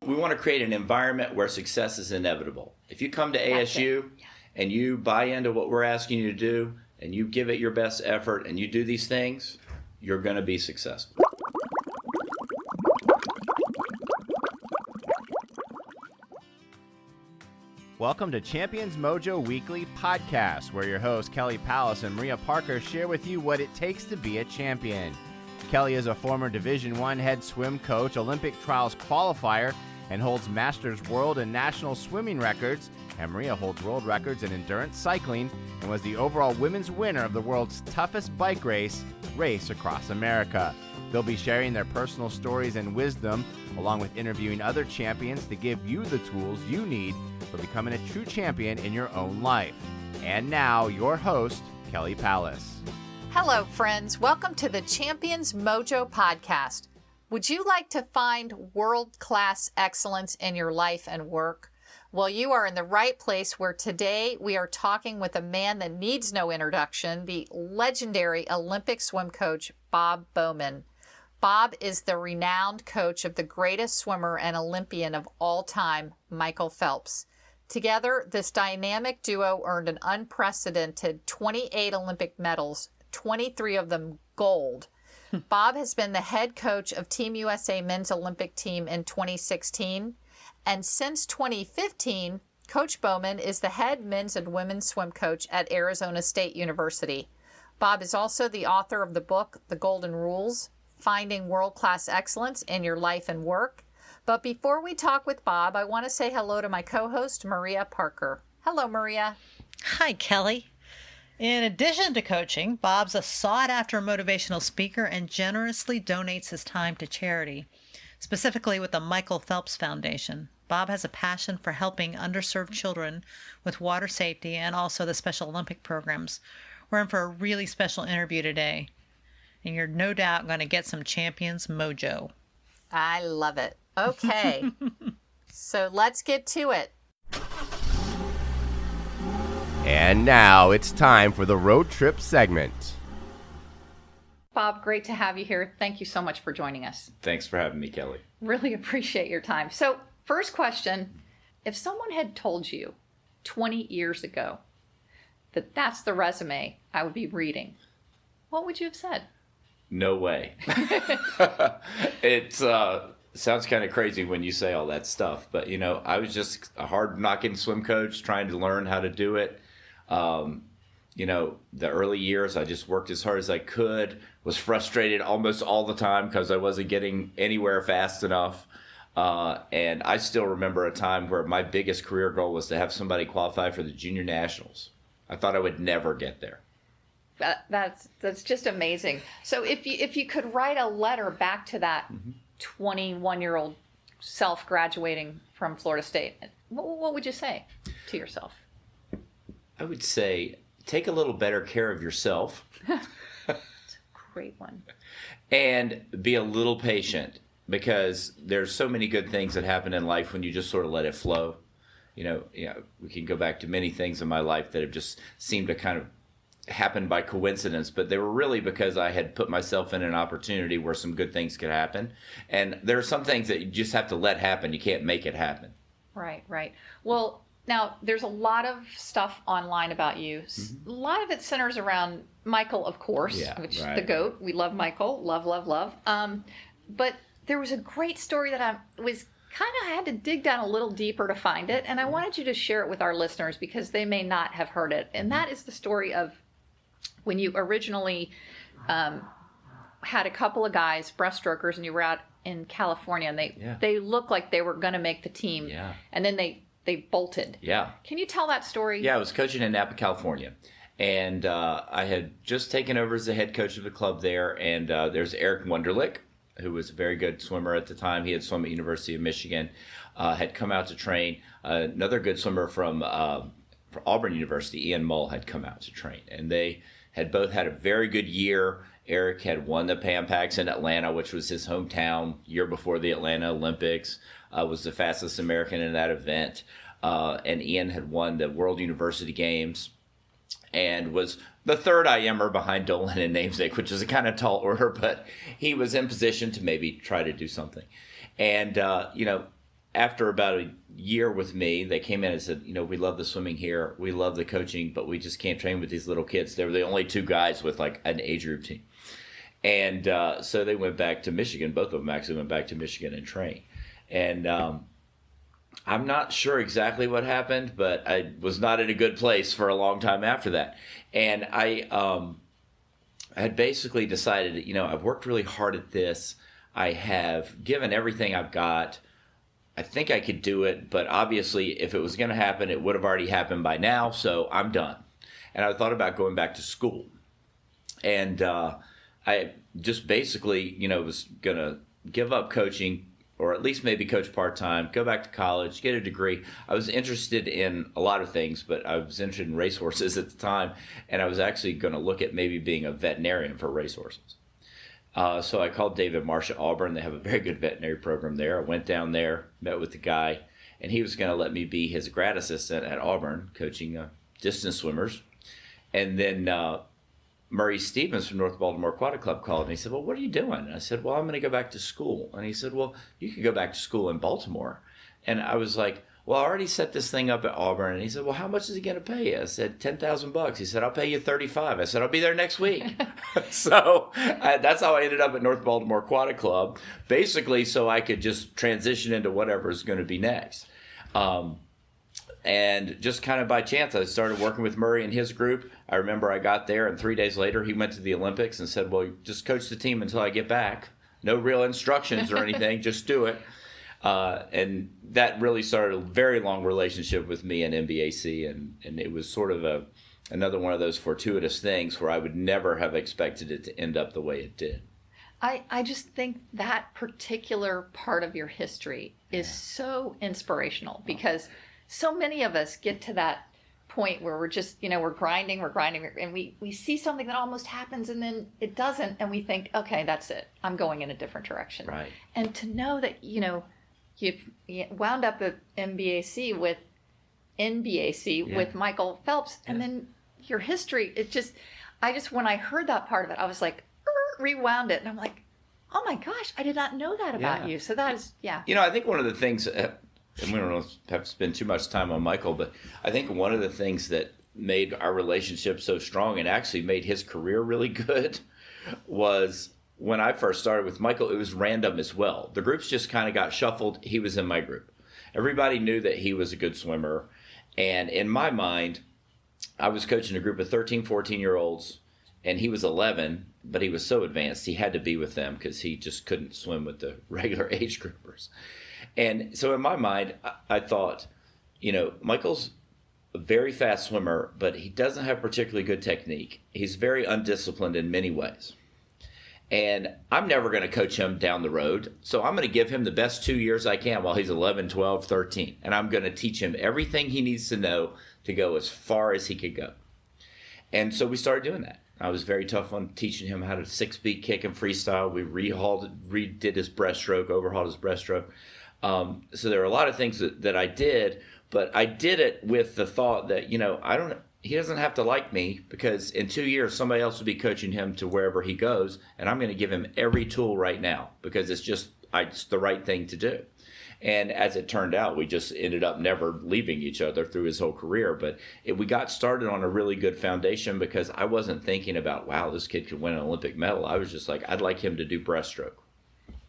We want to create an environment where success is inevitable. If you come to ASU and you buy into what we're asking you to do and you give it your best effort and you do these things, you're going to be successful. Welcome to Champions Mojo Weekly Podcast, where your hosts Kelly Palace and Maria Parker share with you what it takes to be a champion. Kelly is a former Division I head swim coach, Olympic trials qualifier, and holds Masters World and National swimming records. And Maria holds world records in endurance cycling and was the overall women's winner of the world's toughest bike race, Race Across America. They'll be sharing their personal stories and wisdom, along with interviewing other champions to give you the tools you need for becoming a true champion in your own life. And now, your host, Kelly Palace. Hello, friends. Welcome to the Champions Mojo podcast. Would you like to find world-class excellence in your life and work? Well, you are in the right place, where today we are talking with a man that needs no introduction, the legendary Olympic swim coach, Bob Bowman. Bob is the renowned coach of the greatest swimmer and Olympian of all time, Michael Phelps. Together, this dynamic duo earned an unprecedented 28 Olympic medals, 23 of them gold. Bob has been the head coach of Team USA Men's Olympic Team in 2016. And since 2015, Coach Bowman is the head men's and women's swim coach at Arizona State University. Bob is also the author of the book, The Golden Rules, Finding World-Class Excellence in Your Life and Work. But before we talk with Bob, I want to say hello to my co-host, Maria Parker. Hello, Maria. Hi, Kelly. In addition to coaching, Bob's a sought-after motivational speaker and generously donates his time to charity, specifically with the Michael Phelps Foundation. Bob has a passion for helping underserved children with water safety and also the Special Olympic programs. We're in for a really special interview today, and you're no doubt going to get some Champions Mojo. I love it. Okay, so let's get to it. And now it's time for the road trip segment. Bob, great to have you here. Thank you so much for joining us. Thanks for having me, Kelly. Really appreciate your time. So, first question, if someone had told you 20 years ago that that's the resume I would be reading, what would you have said? No way. It sounds kind of crazy when you say all that stuff, but I was just a hard-knocking swim coach trying to learn how to do it. The early years, I just worked as hard as I could, was frustrated almost all the time because I wasn't getting anywhere fast enough. And I still remember a time where my biggest career goal was to have somebody qualify for the junior nationals. I thought I would never get there. That's just amazing. So if you could write a letter back to that 21-year-old self graduating from Florida State, what would you say to yourself? I would say, take a little better care of yourself. That's a great one. And be a little patient, because there's so many good things that happen in life when you just sort of let it flow. We can go back to many things in my life that have just seemed to kind of happen by coincidence, but they were really because I had put myself in an opportunity where some good things could happen. And there are some things that you just have to let happen. You can't make it happen. Right. Well, now, there's a lot of stuff online about you. Mm-hmm. A lot of it centers around Michael, of course, which is the GOAT. We love Michael. Love. But there was a great story that I had to dig down a little deeper to find it. And I wanted you to share it with our listeners because they may not have heard it. And that is the story of when you originally had a couple of guys, breaststrokers, and you were out in California. And they looked like they were going to make the team. Yeah. And then they bolted. Yeah. Can you tell that story? Yeah, I was coaching in Napa, California. And I had just taken over as the head coach of the club there. And there's Eric Wunderlich, who was a very good swimmer at the time. He had swum at University of Michigan, had come out to train. Another good swimmer from Auburn University, Ian Mull, had come out to train. And they had both had a very good year. Eric had won the Pan Pacs in Atlanta, which was his hometown, year before the Atlanta Olympics. Was the fastest American in that event. And Ian had won the World University Games and was the third IMer behind Dolan and Namesake, which is a kind of tall order, but he was in position to maybe try to do something. And, after about a year with me, they came in and said, we love the swimming here. We love the coaching, but we just can't train with these little kids. They were the only 2 guys with like an age group team. And so they went back to Michigan. Both of them actually went back to Michigan and trained. And I'm not sure exactly what happened, but I was not in a good place for a long time after that. And I had basically decided, I've worked really hard at this. I have given everything I've got. I think I could do it, but obviously if it was going to happen, it would have already happened by now, so I'm done. And I thought about going back to school. And I just basically, was going to give up coaching, or at least maybe coach part-time, go back to college, get a degree. I was interested in a lot of things, but I was interested in racehorses at the time, and I was actually going to look at maybe being a veterinarian for racehorses. So I called David Marsh at Auburn. They have a very good veterinary program there. I went down there, met with the guy, and he was going to let me be his grad assistant at Auburn, coaching distance swimmers. And then Murray Stevens from North Baltimore Aquatic Club called, and he said, well, what are you doing? And I said, well, I'm going to go back to school. And he said, well, you could go back to school in Baltimore. And I was like, well, I already set this thing up at Auburn. And he said, well, how much is he going to pay you? I said, $10,000. He said, I'll pay you $35,000. I said, I'll be there next week. So that's how I ended up at North Baltimore Aquatic Club, basically so I could just transition into whatever is going to be next. And just kind of by chance, I started working with Murray and his group. I remember I got there, and 3 days later, he went to the Olympics and said, well, just coach the team until I get back. No real instructions or anything, just do it. And that really started a very long relationship with me and MBAC, and it was sort of another one of those fortuitous things where I would never have expected it to end up the way it did. I just think that particular part of your history is so inspirational, because so many of us get to that point where we're just, we're grinding, and we see something that almost happens and then it doesn't, and we think, okay, that's it. I'm going in a different direction. Right. And to know that, you've wound up at NBAC with Michael Phelps, and then your history, when I heard that part of it, I was like, rewound it, and I'm like, oh my gosh, I did not know that about you. So that is, I think one of the things, and we don't have to spend too much time on Michael, but I think one of the things that made our relationship so strong and actually made his career really good was when I first started with Michael, it was random as well. The groups just kind of got shuffled. He was in my group. Everybody knew that he was a good swimmer. And in my mind, I was coaching a group of 13, 14-year-olds, and he was 11, but he was so advanced, he had to be with them because he just couldn't swim with the regular age groupers. And so in my mind, I thought, Michael's a very fast swimmer, but he doesn't have particularly good technique. He's very undisciplined in many ways. And I'm never going to coach him down the road. So I'm going to give him the best 2 years I can while he's 11, 12, 13. And I'm going to teach him everything he needs to know to go as far as he could go. And so we started doing that. I was very tough on teaching him how to 6-speed kick and freestyle. We redid his breaststroke, overhauled his breaststroke. So there are a lot of things that I did, but I did it with the thought that, he doesn't have to like me, because in 2 years, somebody else will be coaching him to wherever he goes. And I'm going to give him every tool right now because it's the right thing to do. And as it turned out, we just ended up never leaving each other through his whole career. But we got started on a really good foundation because I wasn't thinking about, wow, this kid could win an Olympic medal. I was just like, I'd like him to do breaststroke.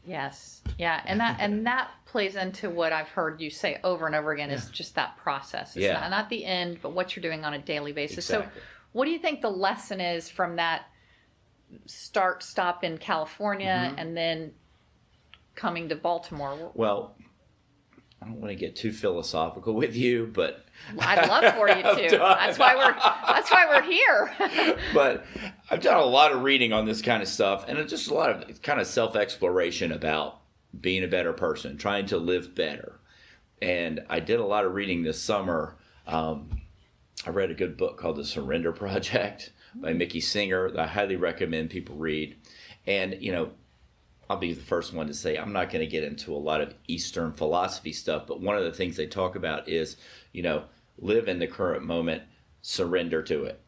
Yes. Yeah. And that plays into what I've heard you say over and over again is just that process. It's not the end, but what you're doing on a daily basis. Exactly. So what do you think the lesson is from that stop in California and then coming to Baltimore? Well, I don't want to get too philosophical with you, but I'd love for you to. That's why we're here. But I've done a lot of reading on this kind of stuff, and just a lot of kind of self-exploration about being a better person, trying to live better. And I did a lot of reading this summer. I read a good book called The Surrender Project by Mickey Singer that I highly recommend people read. And, I'll be the first one to say I'm not going to get into a lot of Eastern philosophy stuff, but one of the things they talk about is, live in the current moment, surrender to it.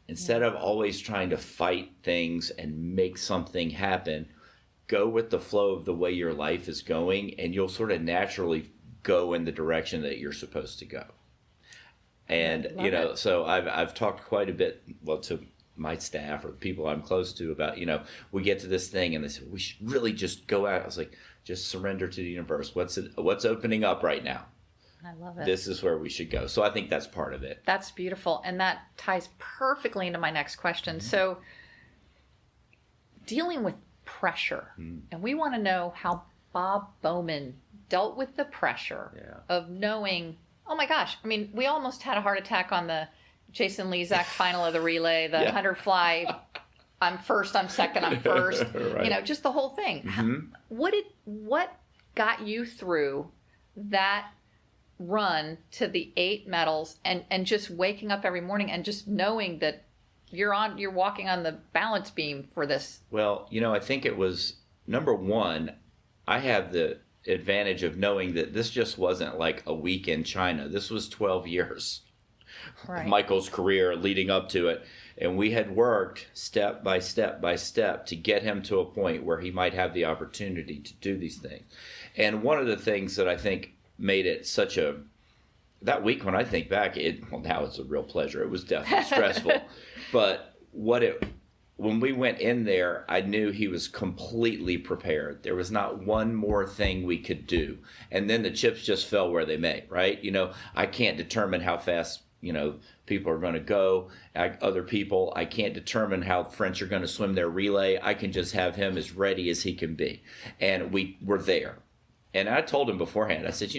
Instead of always trying to fight things and make something happen, go with the flow of the way your life is going, and you'll sort of naturally go in the direction that you're supposed to go. And, so I've talked quite a bit, to my staff or the people I'm close to about, we get to this thing and they said, we should really just go out. I was like, just surrender to the universe. What's opening up right now? I love it. This is where we should go. So I think that's part of it. That's beautiful. And that ties perfectly into my next question. Mm-hmm. So dealing with pressure, and we want to know how Bob Bowman dealt with the pressure of knowing, oh my gosh, I mean, we almost had a heart attack on the Jason Lezak final of the relay, the 100 fly. I'm first, I'm second, I'm first. Right. Just the whole thing. Mm-hmm. What got you through that run to the 8 medals and just waking up every morning and just knowing that you're walking on the balance beam for this? Well, I think it was, number one, I have the advantage of knowing that this just wasn't like a week in China. This was 12 years of Michael's career leading up to it. And we had worked step by step by step to get him to a point where he might have the opportunity to do these things. And one of the things that I think made it that week, when I think back, now it's a real pleasure. It was definitely stressful. But when we went in there, I knew he was completely prepared. There was not one more thing we could do. And then the chips just fell where they may, right? I can't determine how fast, people are going to go. Other people, I can't determine how French are going to swim their relay. I can just have him as ready as he can be. And we were there. And I told him beforehand, I said,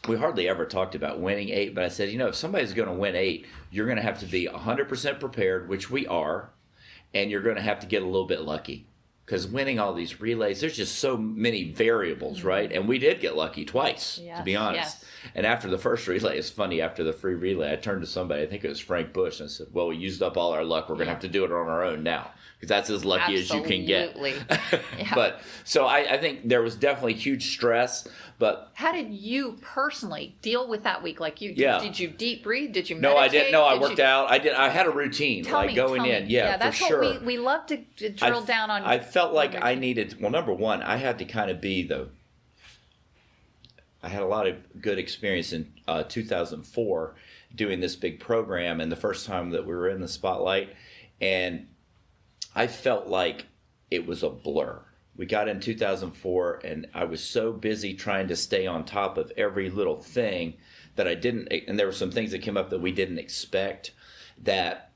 we hardly ever talked about winning 8, but I said, if somebody's going to win 8, you're going to have to be 100% prepared, which we are, and you're going to have to get a little bit lucky. Because winning all these relays, there's just so many variables, right? And we did get lucky twice, to be honest. Yes. And after the first relay, it's funny, after the free relay, I turned to somebody, I think it was Frank Bush, and I said, well, we used up all our luck. We're going to have to do it on our own now. Because that's as lucky as you can get. But so I think there was definitely huge stress. But how did you personally deal with that week? Like did you deep breathe? Did you meditate? No, I didn't. No, I worked out. I had a routine going in. Yeah, that's for sure. What we love to drill down on. I felt like I needed. Well, number one, I had to kind of be I had a lot of good experience in 2004 doing this big program, and the first time that we were in the spotlight, and I felt like it was a blur. We got in 2004, and I was so busy trying to stay on top of every little thing that I didn't, and there were some things that came up that we didn't expect, that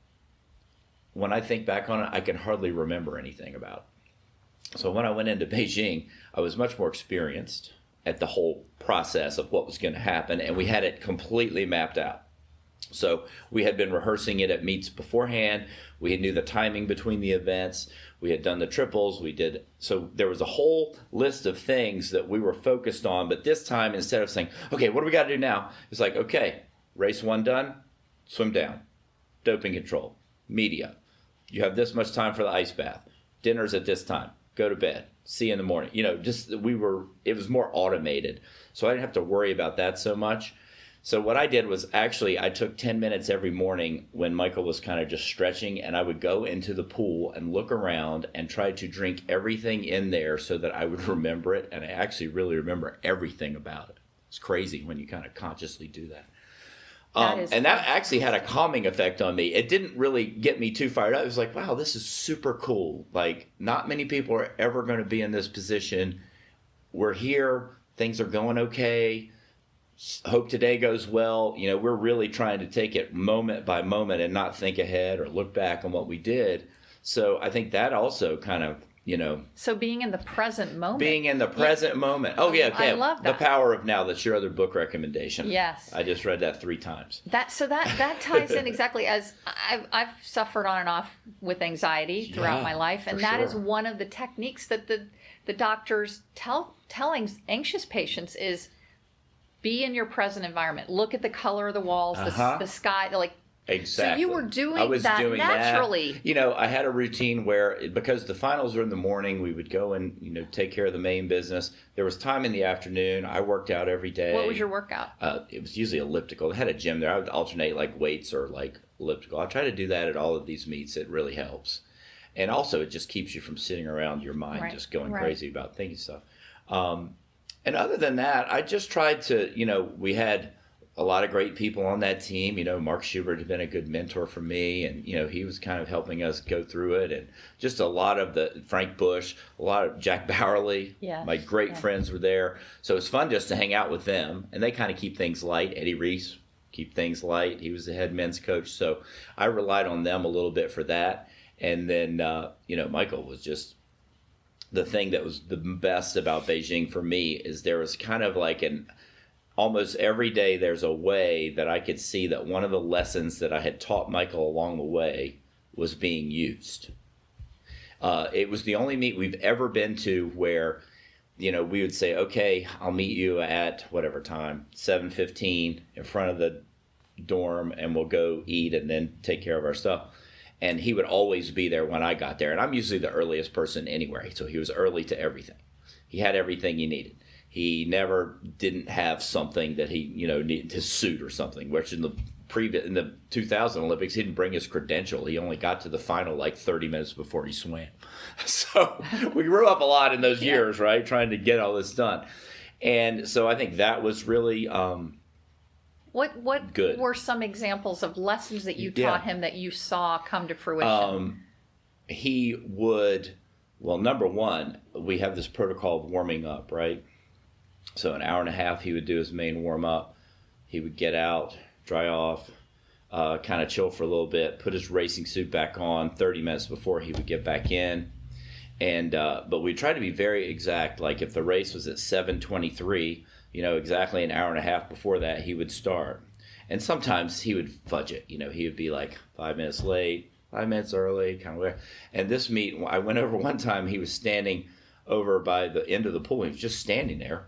when I think back on it, I can hardly remember anything about. So when I went into Beijing, I was much more experienced at the whole process of what was going to happen, and we had it completely mapped out. So we had been rehearsing it at meets beforehand. We knew the timing between the events. We had done the triples. So there was a whole list of things that we were focused on. But this time, instead of saying, okay, what do we got to do now? It's like, okay, race 1 done, swim down, doping control, media. You have this much time for the ice bath. Dinner's at this time. Go to bed. See you in the morning. It was more automated. So I didn't have to worry about that so much. So what I did was I took 10 minutes every morning when Michael was kind of just stretching, and I would go into the pool and look around and try to drink everything in there so that I would remember it. And I actually really remember everything about it. It's crazy when you kind of consciously do that. And that actually had a calming effect on me. It didn't really get me too fired up. It was like, wow, this is super cool. Like, not many people are ever going to be in this position. We're here. Things are going okay. Hope today goes well. We're really trying to take it moment by moment and not think ahead or look back on what we did. So I think that also kind of, So being in the present moment. Moment. Oh, yeah. Okay. I love that. The Power of Now. That's your other book recommendation. Yes. I just read that 3 times. That ties in exactly, as I've suffered on and off with anxiety throughout my life. And that is one of the techniques that the doctors telling anxious patients is, be in your present environment. Look at the color of the walls, the sky. Exactly. So you were doing that naturally. I had a routine where, because the finals were in the morning, we would go and, take care of the main business. There was time in the afternoon. I worked out every day. What was your workout? It was usually elliptical. They had a gym there. I would alternate weights or elliptical. I try to do that at all of these meets. It really helps. And also it just keeps you from sitting around your mind just going crazy about thinking stuff. And other than that, I just tried to, we had a lot of great people on that team. Mark Schubert had been a good mentor for me, and, he was kind of helping us go through it. And just a lot of Frank Bush, a lot of Jack Bowerly, my great friends were there. So it's fun just to hang out with them, and they kind of keep things light. Eddie Reese, keep things light. He was the head men's coach. So I relied on them a little bit for that. And then, Michael was just, the thing that was the best about Beijing for me is there was kind of like almost every day there's a way that I could see that one of the lessons that I had taught Michael along the way was being used. It was the only meet we've ever been to where, we would say, okay, I'll meet you at whatever time, 7:15 in front of the dorm, and we'll go eat and then take care of our stuff. And he would always be there when I got there. And I'm usually the earliest person anyway, so he was early to everything. He had everything he needed. He never didn't have something that he, needed, his suit or something, which in the 2000 Olympics, he didn't bring his credential. He only got to the final like 30 minutes before he swam. So we grew up a lot in those years, right, trying to get all this done. And so I think that was really what good. Were some examples of lessons that you taught him that you saw come to fruition? He would, number one, we have this protocol of warming up, right? So an hour and a half, he would do his main warm-up. He would get out, dry off, kind of chill for a little bit, put his racing suit back on 30 minutes before he would get back in. And but we tried to be very exact. Like if the race was at 7:23, exactly an hour and a half before that, he would start. And sometimes he would fudge it. He would be like 5 minutes late, 5 minutes early, kind of weird. And this meet, I went over one time, he was standing over by the end of the pool. He was just standing there.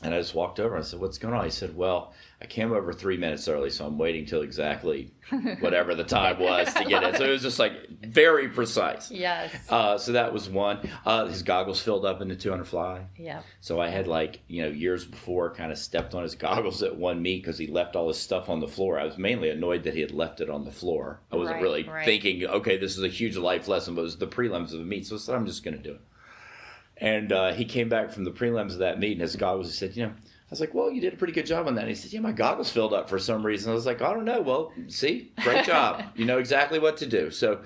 And I just walked over and I said, "What's going on?" He said, "Well, I came over 3 minutes early, so I'm waiting till exactly whatever the time was to get in." So it was just like very precise. Yes. So that was one. His goggles filled up in the 200 fly. Yeah. So I had years before kind of stepped on his goggles at one meet because he left all his stuff on the floor. I was mainly annoyed that he had left it on the floor. I wasn't really thinking, okay, this is a huge life lesson, but it was the prelims of the meet. So I said, I'm just going to do it. And he came back from the prelims of that meet, and his goggles, he said, I was like, well, you did a pretty good job on that. And he said, yeah, my goggles filled up for some reason. I was like, I don't know. Well, see, great job. You know exactly what to do. So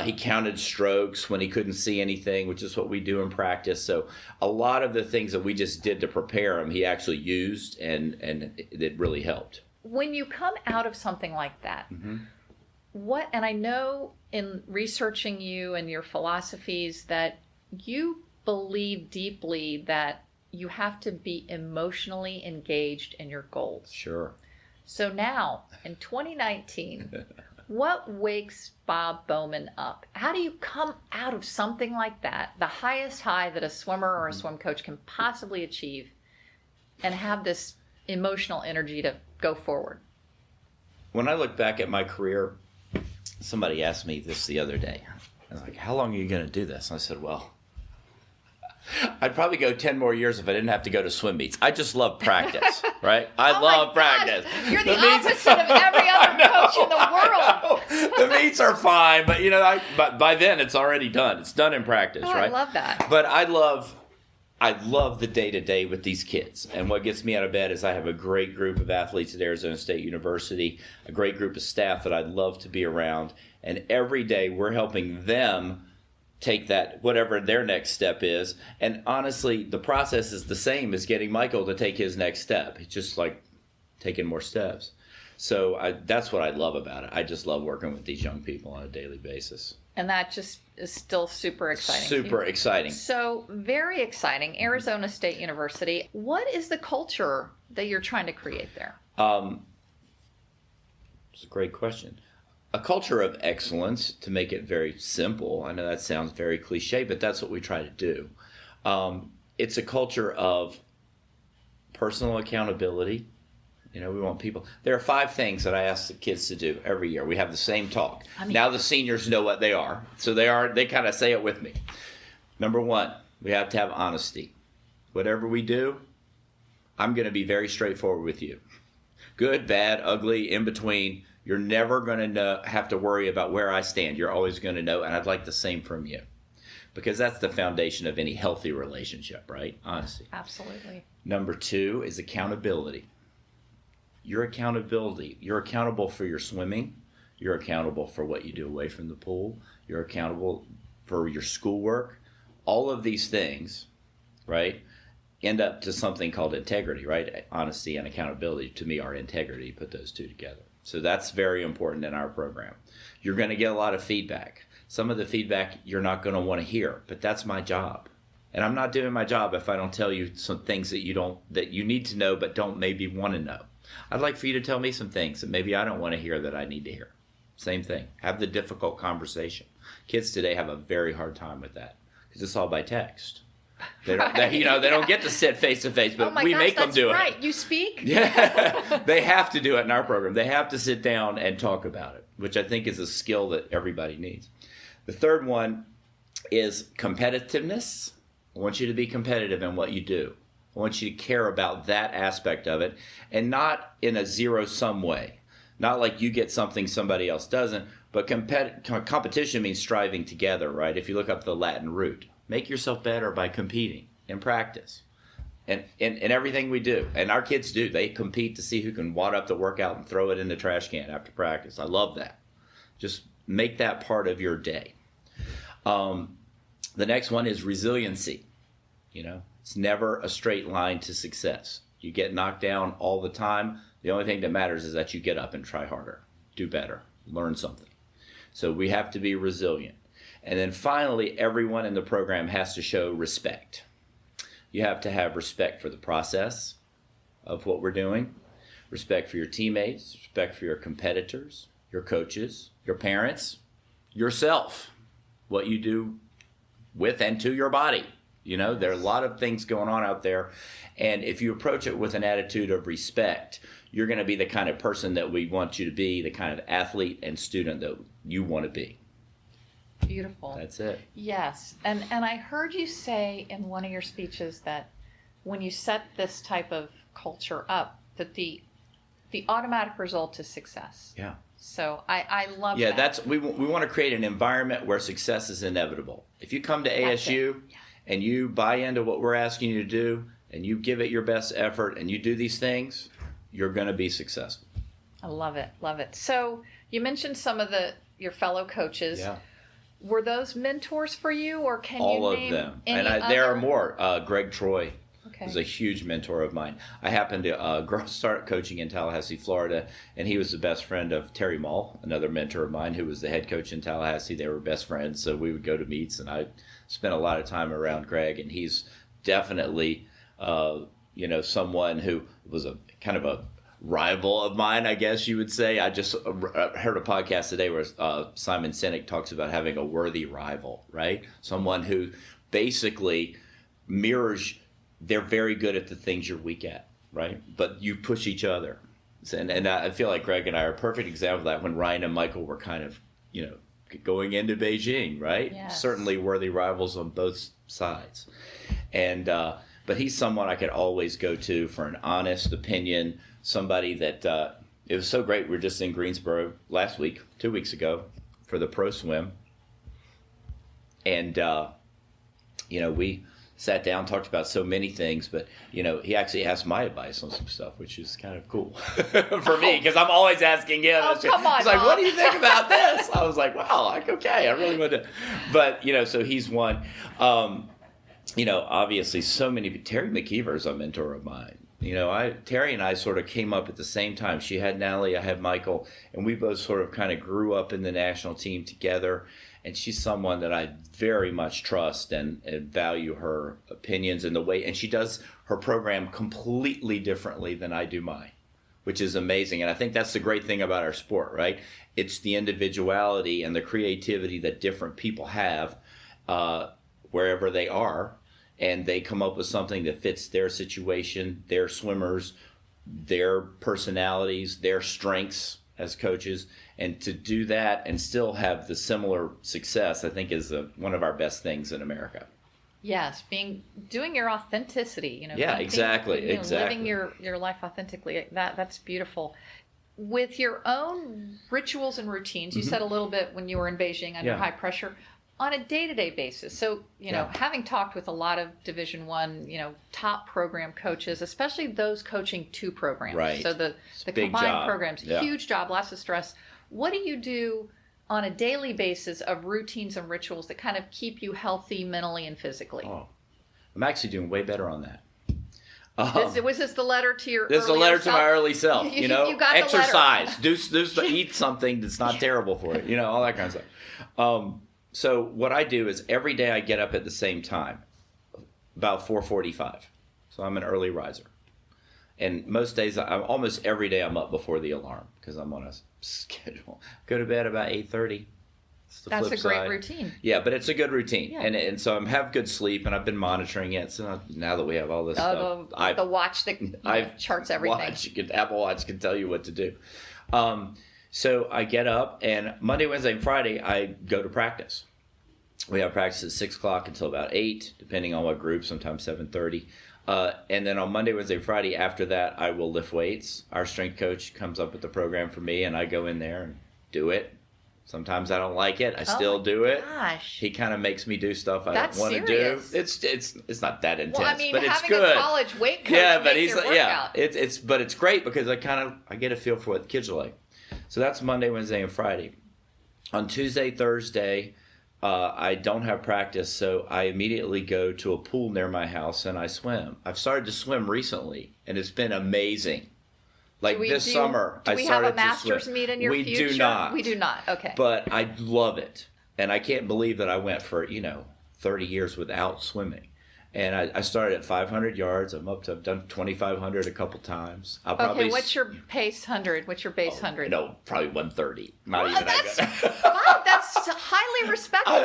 he counted strokes when he couldn't see anything, which is what we do in practice. So a lot of the things that we just did to prepare him, he actually used, and it really helped. When you come out of something like that, and I know in researching you and your philosophies that you believe deeply that you have to be emotionally engaged in your goals. Sure. So now, in 2019, what wakes Bob Bowman up? How do you come out of something like that, the highest high that a swimmer or a swim coach can possibly achieve, and have this emotional energy to go forward? When I look back at my career, somebody asked me this the other day. I was like, how long are you going to do this? And I said, well, I'd probably go 10 more years if I didn't have to go to swim meets. I just love practice, right? I love practice. You're the opposite of every other coach in the world. The meets are fine, but but by then it's already done. It's done in practice, right? I love that. But I love the day-to-day with these kids. And what gets me out of bed is I have a great group of athletes at Arizona State University, a great group of staff that I'd love to be around. And every day we're helping them take that, whatever their next step is. And honestly, the process is the same as getting Michael to take his next step. It's just like taking more steps. So that's what I love about it. I just love working with these young people on a daily basis. And that just is still super exciting. Super exciting. So very exciting. Arizona State University. What is the culture that you're trying to create there? It's a great question. A culture of excellence, to make it very simple. I know that sounds very cliche, but that's what we try to do. It's a culture of personal accountability. We want people. There are 5 things that I ask the kids to do every year. We have the same talk. Now the seniors know what they are, so they kind of say it with me. Number 1, we have to have honesty. Whatever we do, I'm going to be very straightforward with you. Good, bad, ugly, in between. You're never going to have to worry about where I stand. You're always going to know, and I'd like the same from you. because that's the foundation of any healthy relationship, right? Honesty. Absolutely. Number 2 is accountability. You're accountable for your swimming. You're accountable for what you do away from the pool. You're accountable for your schoolwork. All of these things, right, end up to something called integrity, right? Honesty and accountability, to me, are integrity. Put those two together. So that's very important in our program. You're going to get a lot of feedback. Some of the feedback you're not going to want to hear, but that's my job. And I'm not doing my job if I don't tell you some things that you need to know but don't maybe want to know. I'd like for you to tell me some things that maybe I don't want to hear that I need to hear. Same thing. Have the difficult conversation. Kids today have a very hard time with that because it's all by text. They don't, Right. they don't get to sit face to face, but we make them do it. Right. You speak? Yeah, they have to do it in our program. They have to sit down and talk about it, which I think is a skill that everybody needs. The third one is competitiveness. I want you to be competitive in what you do. I want you to care about that aspect of it, and not in a zero-sum way. Not like you get something somebody else doesn't, but competition means striving together, right? If you look up the Latin root, make yourself better by competing in practice. And everything we do, and our kids do, they compete to see who can wad up the workout and throw it in the trash can after practice. I love that. Just make that part of your day. The next one is resiliency. It's never a straight line to success. You get knocked down all the time. The only thing that matters is that you get up and try harder, do better, learn something. So we have to be resilient. And then finally, everyone in the program has to show respect. You have to have respect for the process of what we're doing, respect for your teammates, respect for your competitors, your coaches, your parents, yourself, what you do with and to your body. There are a lot of things going on out there. And if you approach it with an attitude of respect, you're going to be the kind of person that we want you to be, the kind of athlete and student that you want to be. Beautiful. That's it. Yes. And I heard you say in one of your speeches that when you set this type of culture up, that the automatic result is success. Yeah. So I love that. Yeah, we want to create an environment where success is inevitable. If you come to ASU and you buy into what we're asking you to do and you give it your best effort and you do these things, you're going to be successful. I love it. Love it. So you mentioned some of your fellow coaches. Yeah. Were those mentors for you, or can All you of name them. any And there are other? more. Greg Troy Okay. was a huge mentor of mine. I happened to start coaching in Tallahassee, Florida, and he was the best friend of Terry Mall, another mentor of mine who was the head coach in Tallahassee. They were best friends, so we would go to meets, and I spent a lot of time around Greg, and he's definitely someone who was a kind of a rival of mine, I guess you would say. I just heard a podcast today where Simon Sinek talks about having a worthy rival, right? Someone who basically mirrors, they're very good at the things you're weak at, right? But you push each other. And I feel like Greg and I are a perfect example of that when Ryan and Michael were kind of, going into Beijing, right? Yes. Certainly worthy rivals on both sides. And but he's someone I could always go to for an honest opinion, somebody that it was so great. We were just in Greensboro 2 weeks ago, for the pro swim. And, we sat down, talked about so many things, but, he actually asked my advice on some stuff, which is kind of cool for me, because I'm always asking him. Oh, come on, He's like, Mom. what do you think about this? I was like, wow, okay, I really want to. But, so he's one. Obviously so many. Terry McKeever is a mentor of mine. Terry and I sort of came up at the same time. She had Natalie, I had Michael, and we both sort of kind of grew up in the national team together. And she's someone that I very much trust and value her opinions and the way, and she does her program completely differently than I do mine, which is amazing. And I think that's the great thing about our sport, right? It's the individuality and the creativity that different people have wherever they are. And they come up with something that fits their situation, their swimmers, their personalities, their strengths as coaches. And to do that and still have the similar success, I think, is one of our best things in America. Yes, doing your authenticity, Yeah, exactly. living your life authentically. That's beautiful. With your own rituals and routines, you said a little bit when you were in Beijing under high pressure. on a day-to-day basis, so having talked with a lot of Division I, top program coaches, especially those coaching 2 programs, right? So the big combined job. programs, huge job, lots of stress. What do you do on a daily basis of routines and rituals that kind of keep you healthy mentally and physically? Oh, I'm actually doing way better on that. Was this the letter to your? This is a letter to my early self. You got exercise, do eat something that's not terrible for you. All that kind of stuff. So what I do is every day I get up at the same time, about 4:45. So I'm an early riser, and most days, almost every day, I'm up before the alarm because I'm on a schedule. Go to bed about 8:30. That's a great routine. Yeah, but it's a good routine, Yeah. and so I have good sleep, and I've been monitoring it. So now that we have all this stuff, the watch that charts everything. Apple Watch can tell you what to do. So I get up, and Monday, Wednesday, and Friday I go to practice. We have practice at 6 o'clock until about 8, depending on what group. Sometimes 7:30. And then on Monday, Wednesday, Friday, after that, I will lift weights. Our strength coach comes up with the program for me, and I go in there and do it. Sometimes I don't like it. I still do it. Gosh. He kind of makes me do stuff I That's don't want to do. It's not that intense, Well, I mean, but it's having good. a college weight coach makes your workout. It's great because I get a feel for what the kids are like. So that's Monday, Wednesday, and Friday. On Tuesday, Thursday, I don't have practice, so I immediately go to a pool near my house and I swim. I've started to swim recently, and it's been amazing. Like this summer, I started to swim. Do we have a master's meet in your future? We do not. We do not. Okay. But I love it, and I can't believe that I went for 30 years without swimming. And I started at 500 yards. I've done 2,500 a couple times. What's your pace 100? What's your base 100? Probably 130. Not even that's, that good. wow, that's highly respectable.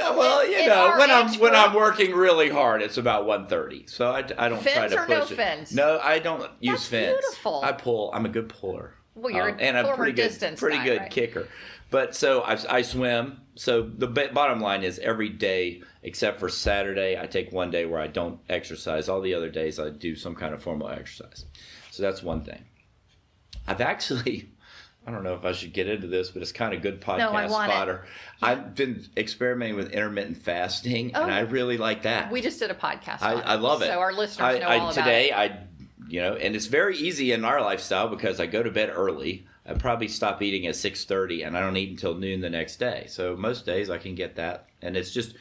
When I'm working really hard, it's about 130. So I don't try to push no it. fins? No, I don't use fins. Beautiful. I pull. I'm a good puller. Well, you're and a I'm former distance pretty guy, good right? kicker. But so I swim. So the bottom line is every day except for Saturday, I take one day where I don't exercise. All the other days I do some kind of formal exercise. So that's one thing. I've actually, I don't know if I should get into this, but it's kind of good podcast fodder. Yeah. I've been experimenting with intermittent fasting, and I really like that. We just did a podcast on it. I love it. So our listeners know all about today, it. And it's very easy in our lifestyle because I go to bed early. I probably stop eating at 6:30, and I don't eat until noon the next day. So most days I can get that, and it's just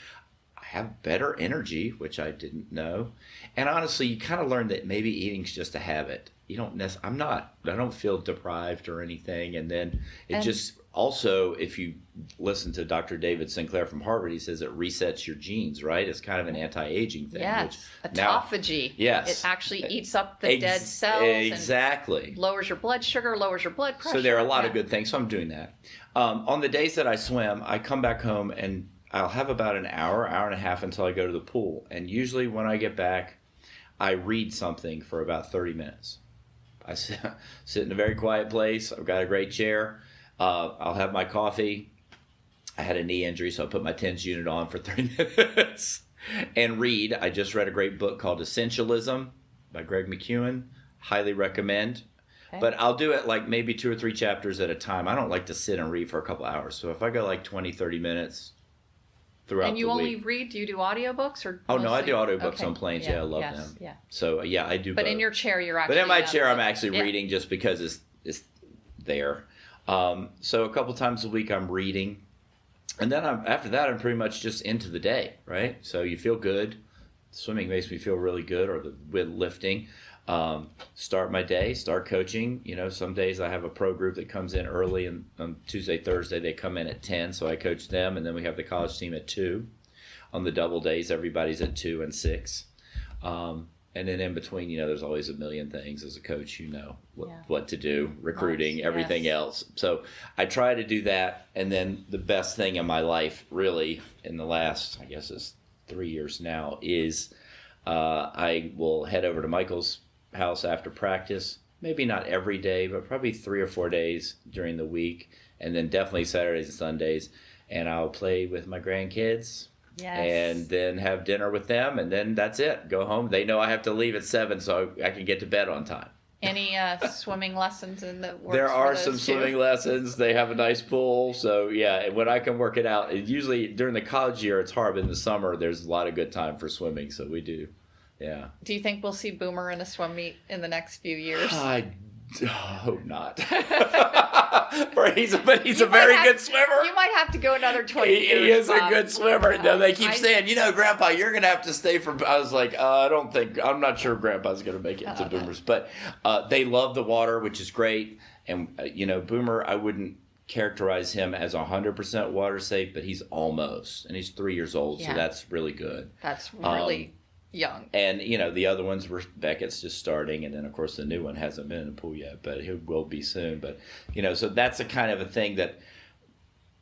I have better energy, which I didn't know. And honestly, you kind of learn that maybe eating's just a habit. You don't I don't feel deprived or anything, and then just also, if you listen to Dr. David Sinclair from Harvard, he says it resets your genes, right? It's kind of an anti-aging thing. Yes, autophagy. Yes. It actually eats up the dead cells. Exactly. And lowers your blood sugar, lowers your blood pressure. So there are a lot of good things. So I'm doing that. On the days that I swim, I come back home and I'll have about an hour and a half until I go to the pool. And usually when I get back, I read something for about 30 minutes. I sit in a very quiet place. I've got a great chair. I'll have my coffee. I had a knee injury, so I put my TENS unit on for 30 minutes and read. I just read a great book called Essentialism by Greg McKeown. Highly recommend. Okay. But I'll do it like maybe 2 or 3 chapters at a time. I don't like to sit and read for a couple hours. So if I go like 20, 30 minutes throughout the week. And you only read, do you do audiobooks? No, I do audiobooks on planes. Yeah, I love them. Yeah. So I do But both. In your chair, you're actually... But in my chair, I'm actually reading just because it's there. So a couple times a week I'm reading. And then after that, I'm pretty much just into the day, right? So you feel good. Swimming makes me feel really good, or with lifting. Start my day, start coaching. Some days I have a pro group that comes in early, and on Tuesday, Thursday, they come in at 10, so I coach them, and then we have the college team at 2. On the double days, everybody's at 2 and 6. And then in between, there's always a million things as a coach, what to do, recruiting, everything else. So I try to do that. And then the best thing in my life, really, in the last, I guess it's 3 years now, is I will head over to Michael's house after practice. Maybe not every day, but probably 3 or 4 days during the week. And then definitely Saturdays and Sundays. And I'll play with my grandkids. Yes. And then have dinner with them, and then that's it. Go home. They know I have to leave at 7, so I can get to bed on time. Any swimming lessons in the works? There for are those some two? swimming lessons. They have a nice pool. So, yeah, and when I can work it out, usually during the college year, it's hard. But in the summer, there's a lot of good time for swimming. So we do. Yeah. Do you think we'll see Boomer in a swim meet in the next few years? I hope not. He's a very good swimmer. You might have to go another 20 years. He is Bob. a good swimmer. No, they keep saying, Grandpa, you're going to have to stay for. I was like, I'm not sure Grandpa's going to make it to Boomers. But they love the water, which is great. And, Boomer, I wouldn't characterize him as 100% water safe, but he's almost. And he's 3 years old, so that's really good. That's really young. And, the other ones were Beckett's just starting. And then, of course, the new one hasn't been in the pool yet, but he will be soon. But, so that's a kind of a thing that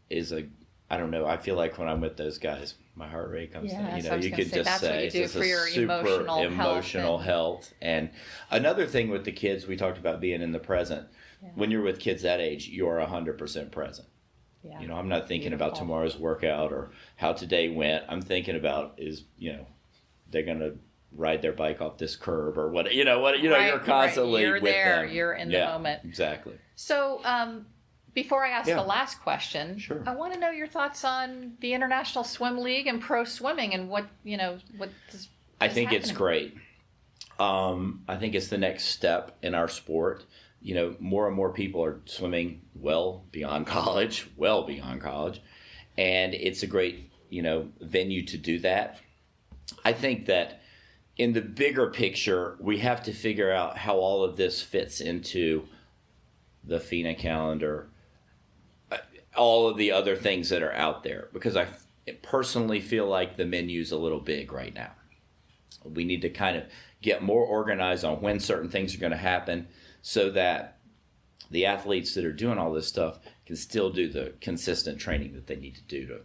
is I don't know. I feel like when I'm with those guys, my heart rate comes down. You could just say that's what you do for your super emotional health. And another thing with the kids, we talked about being in the present. Yeah. When you're with kids that age, you're 100% present. Yeah. I'm not thinking Beautiful. about tomorrow's workout or how today went. I'm thinking about they're going to ride their bike off this curb or what, you're constantly You're with there. them. You're in the moment. Exactly. So, before I ask the last question, Sure. I want to know your thoughts on the International Swim League and pro swimming and what I think it's great. I think it's the next step in our sport. More and more people are swimming well beyond college, and it's a great, venue to do that. I think that in the bigger picture, we have to figure out how all of this fits into the FINA calendar, all of the other things that are out there, because I personally feel like the menu's a little big right now. We need to kind of get more organized on when certain things are going to happen so that the athletes that are doing all this stuff can still do the consistent training that they need to do to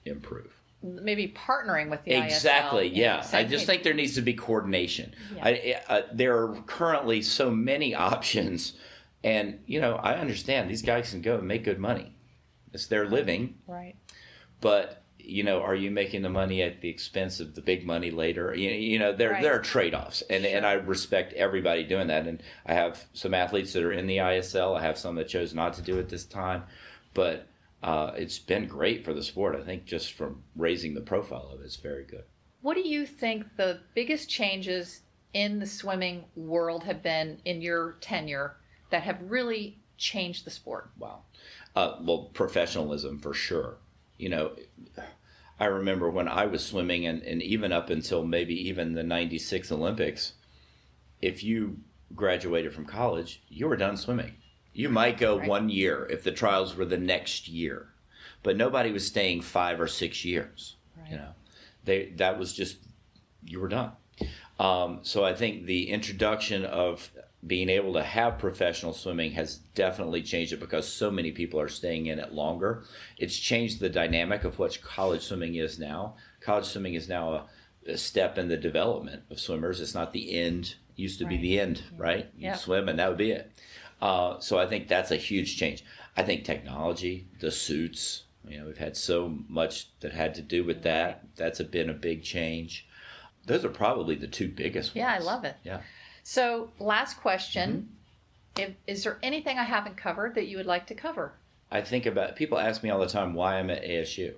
improve. Maybe partnering with the Exactly, ISL, yeah. I just think there needs to be coordination. Yeah. There are currently so many options, and, I understand these guys can go and make good money. It's their living. Right. But, are you making the money at the expense of the big money later? There are trade-offs, and I respect everybody doing that. And I have some athletes that are in the ISL. I have some that chose not to do it this time. But it's been great for the sport. I think just from raising the profile of it, it's very good. What do you think the biggest changes in the swimming world have been in your tenure that have really changed the sport? Wow. Well, professionalism for sure. I remember when I was swimming and even up until maybe even the 96 Olympics, if you graduated from college, you were done swimming. You might go 1 year if the trials were the next year, but nobody was staying 5 or 6 years. Right. That was just, you were done. So I think the introduction of being able to have professional swimming has definitely changed it because so many people are staying in it longer. It's changed the dynamic of what college swimming is now. College swimming is now a step in the development of swimmers. It's not the end. It used to be the end, right? You swim and that would be it. So I think that's a huge change. I think technology, the suits, we've had so much that had to do with that. That's been a big change. Those are probably the two biggest ones. Yeah, I love it. Yeah. So, last question. Is there anything I haven't covered that you would like to cover? I think about, people ask me all the time why I'm at ASU.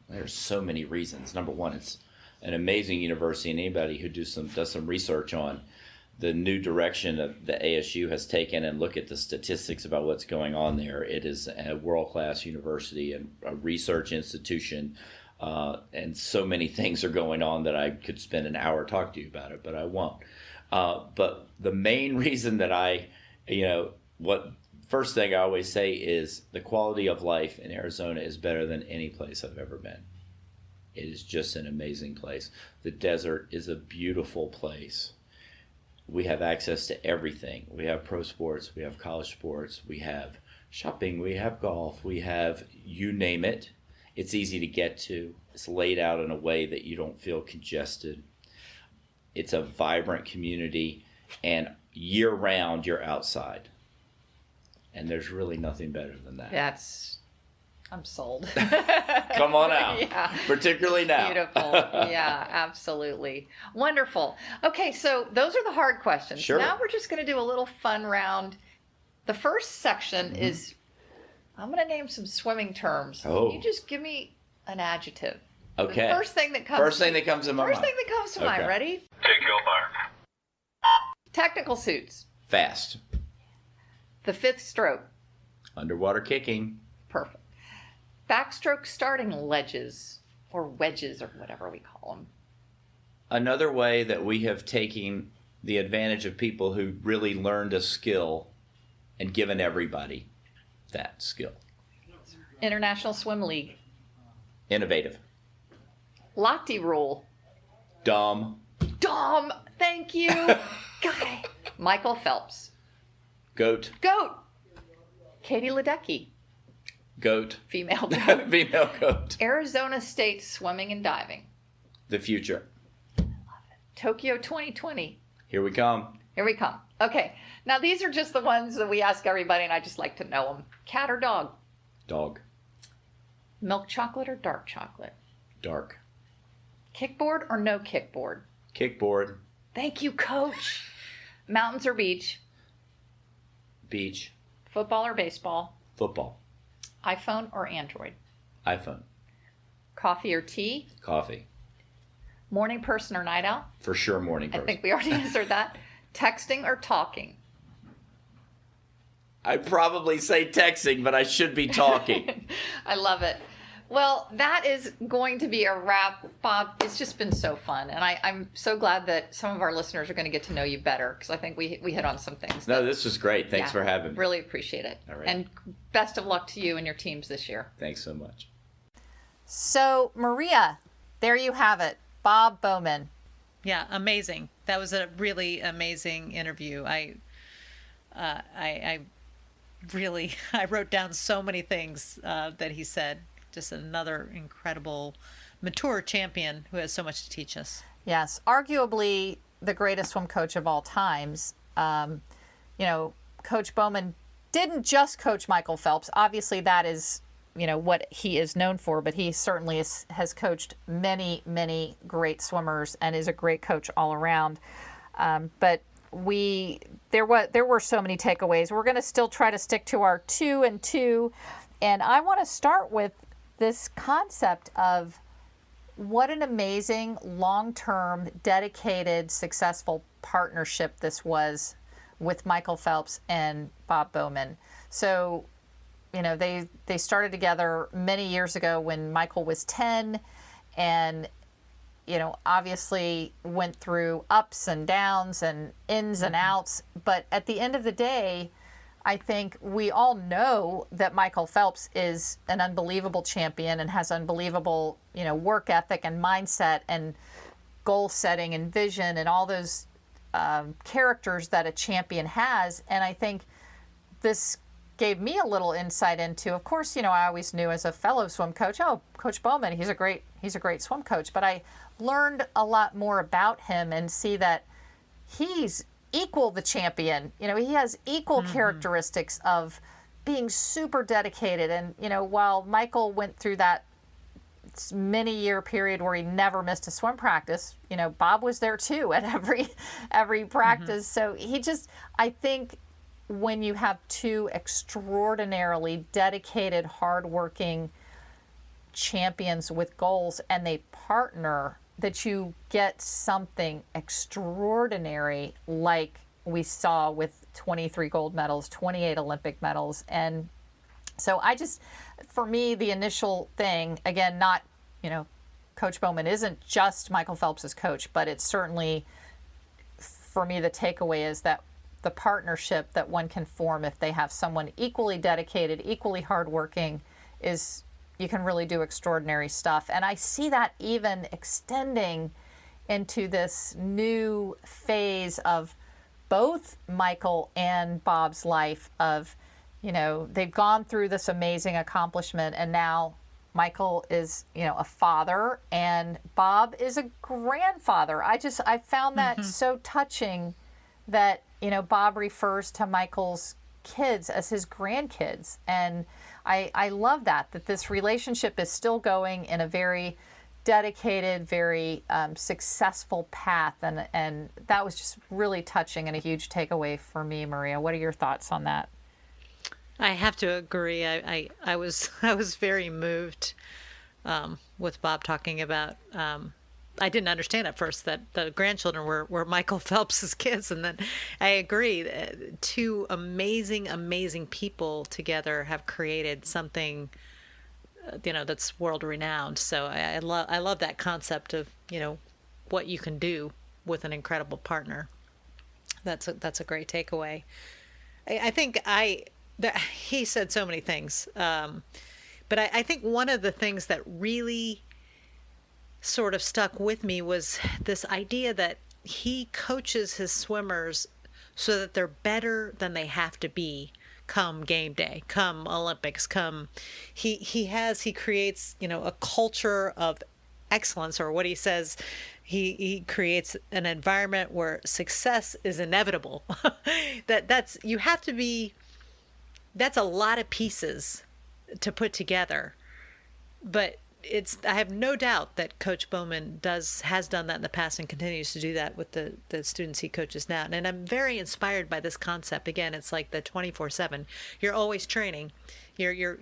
There's so many reasons. Number one, it's an amazing university, and anybody who does some research on the new direction that the ASU has taken and look at the statistics about what's going on there. It is a world-class university and a research institution, and so many things are going on that I could spend an hour talking to you about it, but I won't. But the main reason that first thing I always say is the quality of life in Arizona is better than any place I've ever been. It is just an amazing place. The desert is a beautiful place. We have access to everything. We have pro sports, we have college sports, we have shopping, we have golf, we have you name it. It's easy to get to. It's laid out in a way that you don't feel congested. It's a vibrant community, and year-round you're outside. And there's really nothing better than that. That's I'm sold. Come on out. Yeah. Particularly now. Beautiful. Yeah, absolutely. Wonderful. Okay, so those are the hard questions. Sure. Now we're just going to do a little fun round. The first section is, I'm going to name some swimming terms. Oh. You just give me an adjective. Okay. The first thing that comes First thing that comes to my mind. First thing that comes to mind. Okay. Ready? Take your fire. Technical suits. Fast. The fifth stroke. Underwater kicking. Perfect. Backstroke starting ledges or wedges or whatever we call them. Another way that we have taken the advantage of people who really learned a skill and given everybody that skill. International Swim League. Innovative. Lochte rule. Dumb. Dom. Thank you. Guy. Michael Phelps. Goat. Goat. Katie Ledecky. Goat. Female goat. Female goat. Arizona State swimming and diving. The future. Tokyo 2020. Here we come. Here we come. Okay. Now these are just the ones that we ask everybody, and I just like to know them. Cat or dog? Dog. Milk chocolate or dark chocolate? Dark. Kickboard or no kickboard? Kickboard. Thank you, Coach. Mountains or beach? Beach. Football or baseball? Football. iPhone or Android? iPhone. Coffee or tea? Coffee. Morning person or night owl? For sure morning I person. think we already answered that. Texting or talking? I'd probably say texting, but I should be talking. I love it. Well, that is going to be a wrap. Bob, it's just been so fun. And I'm so glad that some of our listeners are going to get to know you better, because I think we hit on some things. No, this was great. Thanks for having me. Really appreciate it. All right. And best of luck to you and your teams this year. Thanks so much. So, Maria, there you have it. Bob Bowman. Yeah, amazing. That was a really amazing interview. I really, I wrote down so many things that he said. Just another incredible, mature champion who has so much to teach us. Yes, arguably the greatest swim coach of all times. Coach Bowman didn't just coach Michael Phelps. Obviously, that is, what he is known for, but he certainly has coached many, many great swimmers and is a great coach all around. But there were so many takeaways. We're going to still try to stick to our 2 and 2. And I want to start with this concept of what an amazing, long-term, dedicated, successful partnership this was with Michael Phelps and Bob Bowman. So, they started together many years ago when Michael was 10, and, obviously went through ups and downs and ins and outs. But at the end of the day, I think we all know that Michael Phelps is an unbelievable champion and has unbelievable, work ethic and mindset and goal setting and vision and all those characters that a champion has. And I think this gave me a little insight into, of course, I always knew as a fellow swim coach, Coach Bowman, he's a great swim coach, but I learned a lot more about him and see that he's equal the champion. He has equal characteristics of being super dedicated. And, while Michael went through that many year period where he never missed a swim practice, Bob was there too at every practice. So I think when you have two extraordinarily dedicated, hardworking champions with goals and they partner, that you get something extraordinary like we saw with 23 gold medals, 28 Olympic medals. And so for me, the initial thing, again, not, Coach Bowman isn't just Michael Phelps' coach, but it's certainly, for me, the takeaway is that the partnership that one can form if they have someone equally dedicated, equally hardworking, is you can really do extraordinary stuff. And I see that even extending into this new phase of both Michael and Bob's life of, they've gone through this amazing accomplishment, and now Michael is, a father and Bob is a grandfather. I found that so touching that, Bob refers to Michael's kids as his grandkids. And I love that this relationship is still going in a very dedicated, very successful path. And that was just really touching and a huge takeaway for me, Maria. What are your thoughts on that? I have to agree. I was very moved with Bob talking about. I didn't understand at first that the grandchildren were Michael Phelps's kids, and then I agree. Two amazing people together have created something, that's world renowned. So I love that concept of what you can do with an incredible partner. That's a great takeaway. I think he said so many things, but I think one of the things that really sort of stuck with me was this idea that he coaches his swimmers so that they're better than they have to be come game day, come Olympics, he creates, a culture of excellence, or what he says, he creates an environment where success is inevitable. that's a lot of pieces to put together, but I have no doubt that Coach Bowman has done that in the past and continues to do that with the students he coaches now. And I'm very inspired by this concept. Again, it's like the 24/7. You're always training. You're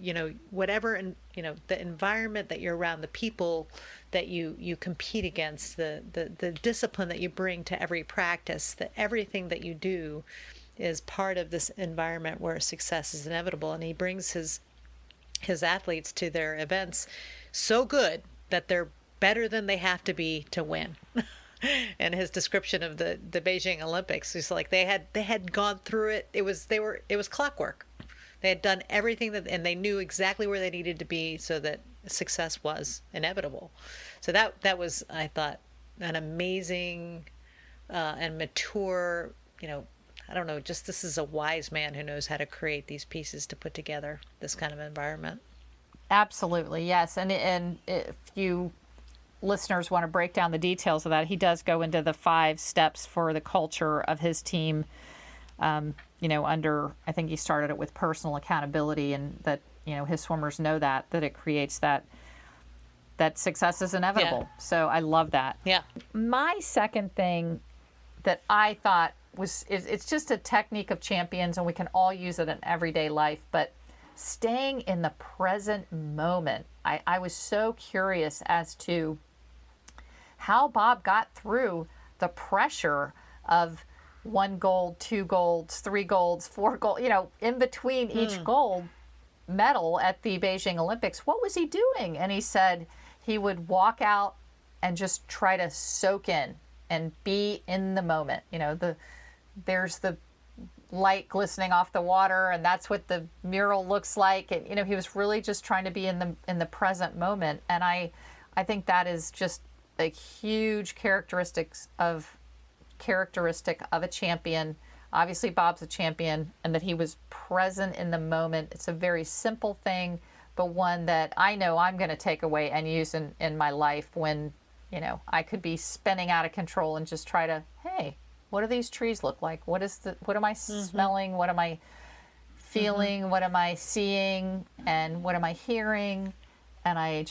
whatever, and the environment that you're around, the people that you compete against, the discipline that you bring to every practice, that everything that you do is part of this environment where success is inevitable. And he brings his athletes to their events so good that they're better than they have to be to win. And his description of the Beijing Olympics is like they had gone through it. It was clockwork. They had done everything and they knew exactly where they needed to be so that success was inevitable. So that was, I thought, an amazing and mature, I don't know, just this is a wise man who knows how to create these pieces to put together this kind of environment. Absolutely, yes. And if you listeners want to break down the details of that, he does go into the 5 steps for the culture of his team. Under, I think he started it with personal accountability, and that, his swimmers know that it creates that success is inevitable. Yeah. So I love that. Yeah. My second thing that I thought it's just a technique of champions, and we can all use it in everyday life, but staying in the present moment. I was so curious as to how Bob got through the pressure of 1 gold, 2 golds, 3 golds, 4 gold, in between each gold medal at the Beijing Olympics. What was he doing? And he said he would walk out and just try to soak in and be in the moment. There's the light glistening off the water, and that's what the mural looks like. And he was really just trying to be in the present moment. And I think that is just a huge characteristic of a champion. Obviously Bob's a champion, and that he was present in the moment. It's a very simple thing, but one that I know I'm going to take away and use in my life when I could be spinning out of control and just try to, hey, what do these trees look like? What am I smelling? What am I feeling? What am I seeing? And what am I hearing? And I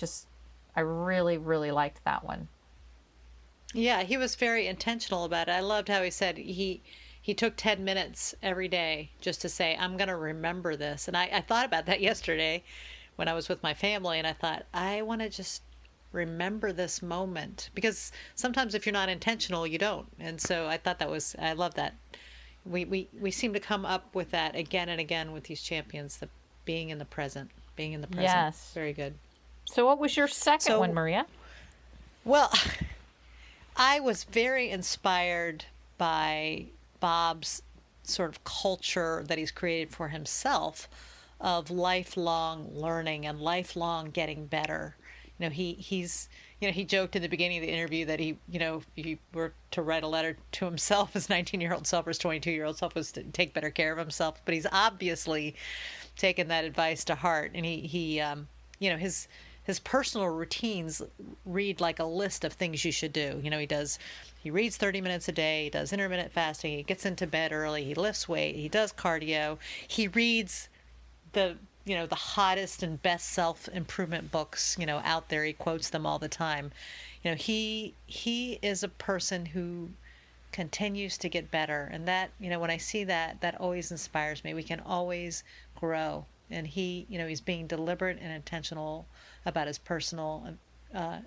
really, really liked that one. Yeah, he was very intentional about it. I loved how he said he took 10 minutes every day just to say, I'm going to remember this. And I thought about that yesterday when I was with my family, and I thought, I want to just remember this moment, because sometimes if you're not intentional, you don't. And so I thought I love that. We seem to come up with that again and again with these champions, the being in the present. Yes. Very good. So what was your second one, Maria? Well, I was very inspired by Bob's sort of culture that he's created for himself of lifelong learning and lifelong getting better. He joked in the beginning of the interview that if he were to write a letter to himself, his 19-year-old self or his 22-year-old self, was to take better care of himself. But he's obviously taken that advice to heart, and he his his personal routines read like a list of things you should do. He reads 30 minutes a day, he does intermittent fasting, he gets into bed early, he lifts weight, he does cardio, he reads the hottest and best self-improvement books, out there. He quotes them all the time. He is a person who continues to get better. And that, when I see that, that always inspires me. We can always grow. And he's being deliberate and intentional about his personal,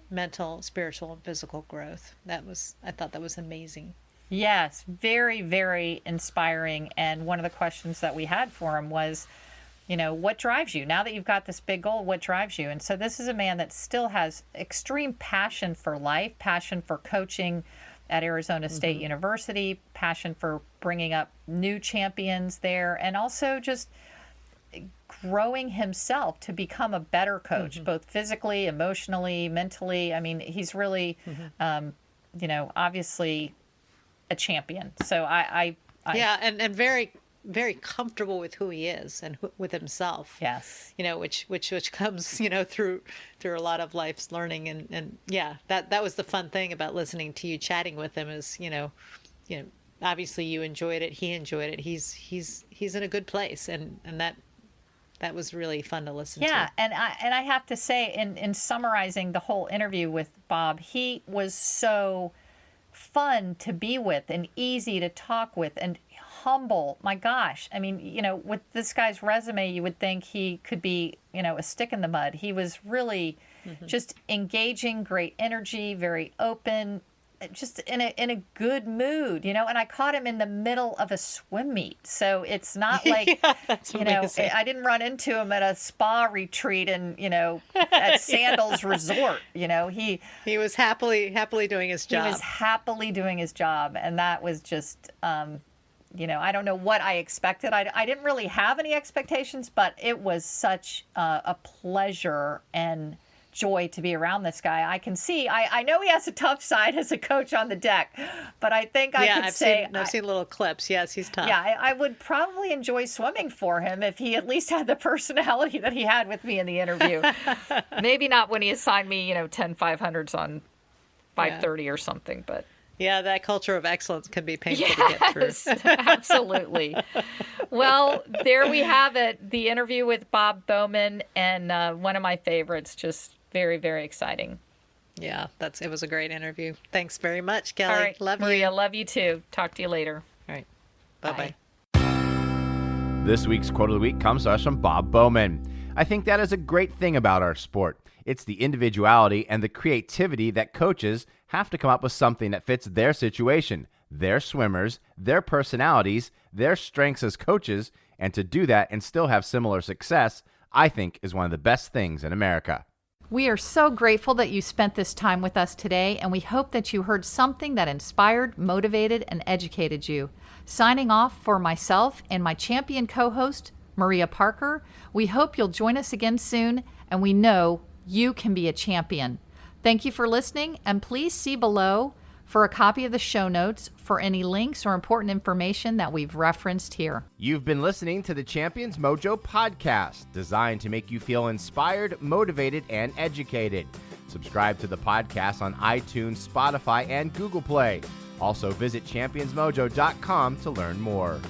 mental, spiritual, and physical growth. I thought that was amazing. Yes, very, very inspiring. And one of the questions that we had for him was, what drives you? Now that you've got this big goal, what drives you? And so this is a man that still has extreme passion for life, passion for coaching at Arizona State University, passion for bringing up new champions there, and also just growing himself to become a better coach, both physically, emotionally, mentally. I mean, he's really, obviously a champion. So and very, very comfortable with who he is and with himself. Yes. Which comes, through a lot of life's learning. And that was the fun thing about listening to you chatting with him is, obviously you enjoyed it. He enjoyed it. He's in a good place. And that was really fun to listen to. Yeah. And I have to say, in summarizing the whole interview with Bob, he was so fun to be with and easy to talk with and humble. My gosh. I mean, with this guy's resume, you would think he could be, a stick in the mud. He was really just engaging, great energy, very open, just in a good mood, and I caught him in the middle of a swim meet. So it's not like, that's amazing. I didn't run into him at a spa retreat and, at Sandals Resort, he was happily doing his job. He was happily doing his job. And that was just, I don't know what I expected. I didn't really have any expectations, but it was such a pleasure and joy to be around this guy. I can see, I know he has a tough side as a coach on the deck, but I think I've seen little clips. Yes, he's tough. Yeah, I would probably enjoy swimming for him if he at least had the personality that he had with me in the interview. Maybe not when he assigned me, 10 500s on 5:30 or something, but yeah, that culture of excellence can be painful to get through. Absolutely. Well, there we have it. The interview with Bob Bowman, and one of my favorites. Just very, very exciting. Yeah, it was a great interview. Thanks very much, Kelly. All right, love Maria, you. love you too. Talk to you later. All right. Bye-bye. This week's Quote of the Week comes to us from Bob Bowman. I think that is a great thing about our sport. It's the individuality and the creativity that coaches have to come up with something that fits their situation, their swimmers, their personalities, their strengths as coaches, and to do that and still have similar success, I think is one of the best things in America. We are so grateful that you spent this time with us today, and we hope that you heard something that inspired, motivated, and educated you. Signing off for myself and my champion co-host, Maria Parker, we hope you'll join us again soon, and we know you can be a champion. Thank you for listening, and please see below for a copy of the show notes for any links or important information that we've referenced here. You've been listening to the Champions Mojo podcast, designed to make you feel inspired, motivated, and educated. Subscribe to the podcast on iTunes, Spotify, and Google Play. Also visit championsmojo.com to learn more.